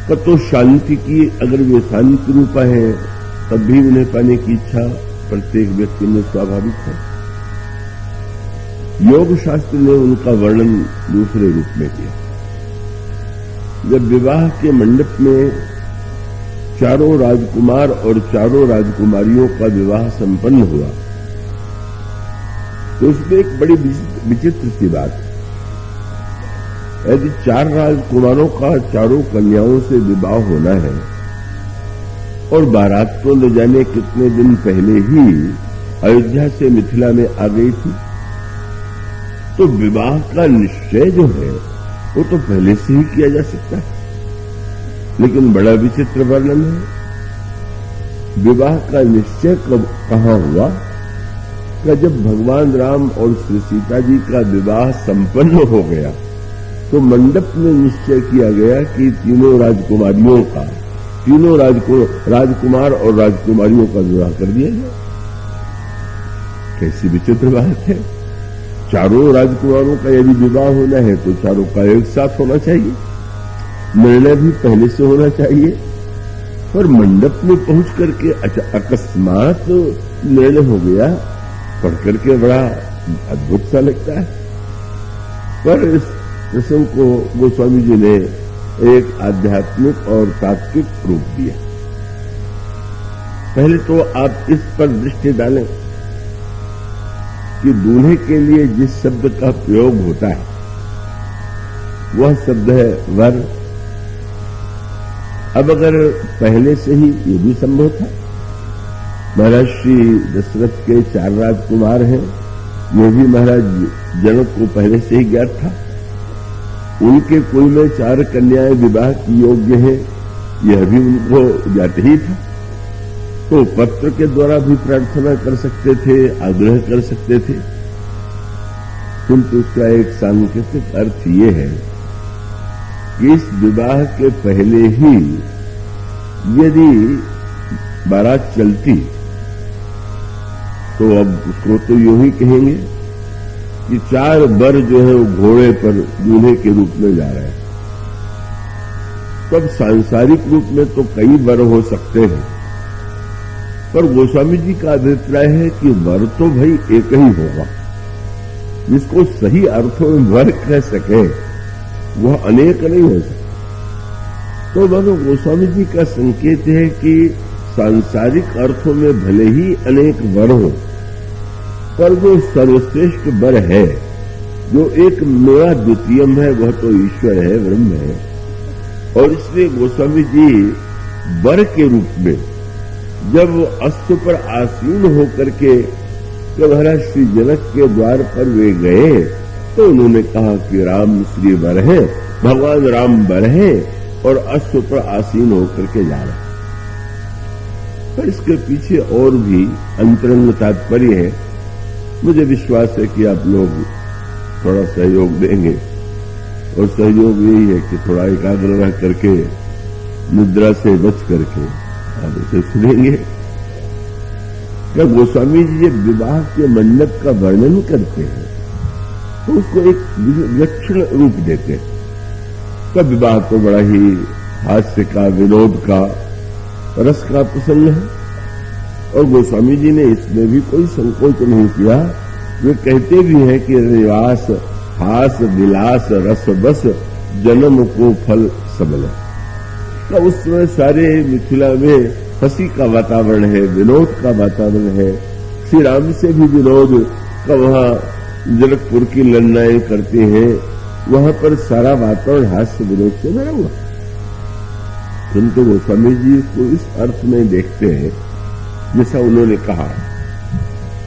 तो शांति की, अगर वे शांति रूपा है तब भी उन्हें पाने की इच्छा प्रत्येक व्यक्ति में स्वाभाविक है। योग शास्त्र ने उनका वर्णन दूसरे रूप में किया। जब विवाह के मंडप में चारों राजकुमार और चारों राजकुमारियों का विवाह संपन्न हुआ तो उसमें एक बड़ी विचित्र सी बात है। यदि 4 राजकुमारों का चारों कन्याओं से विवाह होना है और बारात तो ले जाने कितने दिन पहले ही अयोध्या से मिथिला में आ गई थी, तो विवाह का निश्चय जो है वो तो पहले से ही किया जा सकता है। लेकिन बड़ा विचित्र वर्णन है। विवाह का निश्चय कब कहां हुआ? कि जब भगवान राम और श्री सीता जी का विवाह संपन्न हो गया तो मंडप में निश्चय किया गया कि तीनों राजकुमारियों का, तीनों राजकुमार और राजकुमारियों का विवाह कर दिया जाए। कैसी विचित्र बात है। चारों राजकुमारों का यदि विवाह होना है तो चारों का एक साथ होना चाहिए, निर्णय भी पहले से होना चाहिए। पर मंडप में पहुंच करके अकस्मात निर्णय हो गया, पढ़ करके बड़ा अद्भुत सा लगता है। पर इस प्रसंग को गोस्वामी जी ने एक आध्यात्मिक और तात्विक रूप दिया। पहले तो आप इस पर दृष्टि डालें कि दूल्हे के लिए जिस शब्द का प्रयोग होता है वह शब्द है वर। अब अगर पहले से ही ये भी संभव था, महाराज श्री दशरथ के 4 राजकुमार हैं, यह भी महाराज जनक को पहले से ही ज्ञात था। उनके कुल में 4 कन्याएं विवाह की योग्य हैं, यह भी उनको ज्ञात ही था। तो पत्र के द्वारा भी प्रार्थना कर सकते थे, आग्रह कर सकते थे। किंतु उसका एक सांकेतिक अर्थ ये है कि इस विवाह के पहले ही यदि बारात चलती तो अब उसको तो यूं ही कहेंगे कि 4 वर जो है वो घोड़े पर दूल्हे के रूप में जा रहे हैं। तब सांसारिक रूप में तो कई वर हो सकते हैं, पर गोस्वामी जी का अभिप्राय है कि वर तो भाई एक ही होगा। जिसको सही अर्थों में वर कह सके वह अनेक नहीं हो सकता। तो बस गोस्वामी जी का संकेत है कि सांसारिक अर्थों में भले ही अनेक वर हो, पर जो सर्वश्रेष्ठ वर है, जो एक मेरा द्वितीयम है, वह तो ईश्वर है, ब्रह्म है। और इसलिए गोस्वामी जी वर के रूप में जब अश्व पर आसीन होकर के महाराज श्री जनक के द्वार पर वे गए तो उन्होंने कहा कि राम श्री वर है, भगवान राम वर है और अश्व पर आसीन होकर के जा रहे हैं। पर इसके पीछे और भी अंतरंग तात्पर्य है। मुझे विश्वास है कि आप लोग थोड़ा सहयोग देंगे, और सहयोग यही है कि थोड़ा एकाग्र रह करके निद्रा से बच करके आप इसे सुनेंगे। क्या गोस्वामी जी जब विवाह के मंडप का वर्णन करते हैं तो उसको एक विलक्षण रूप देते हैं। तो विवाह तो बड़ा ही हास्य का, विनोद का, रस का प्रसंग है, और गोस्वामी जी ने इसमें भी कोई संकोच नहीं किया। वे कहते भी हैं कि निवास हास विलास रस बस जन्म को फल सबल। तो उस समय सारे मिथिला में हंसी का वातावरण है, विनोद का वातावरण है। श्री राम से भी विनोद का वहां जनकपुर की लड़ाई करते हैं, वहां पर सारा वातावरण हास्य विनोद से भरा हुआ। किंतु गोस्वामी जी को इस अर्थ में देखते हैं जैसा उन्होंने कहा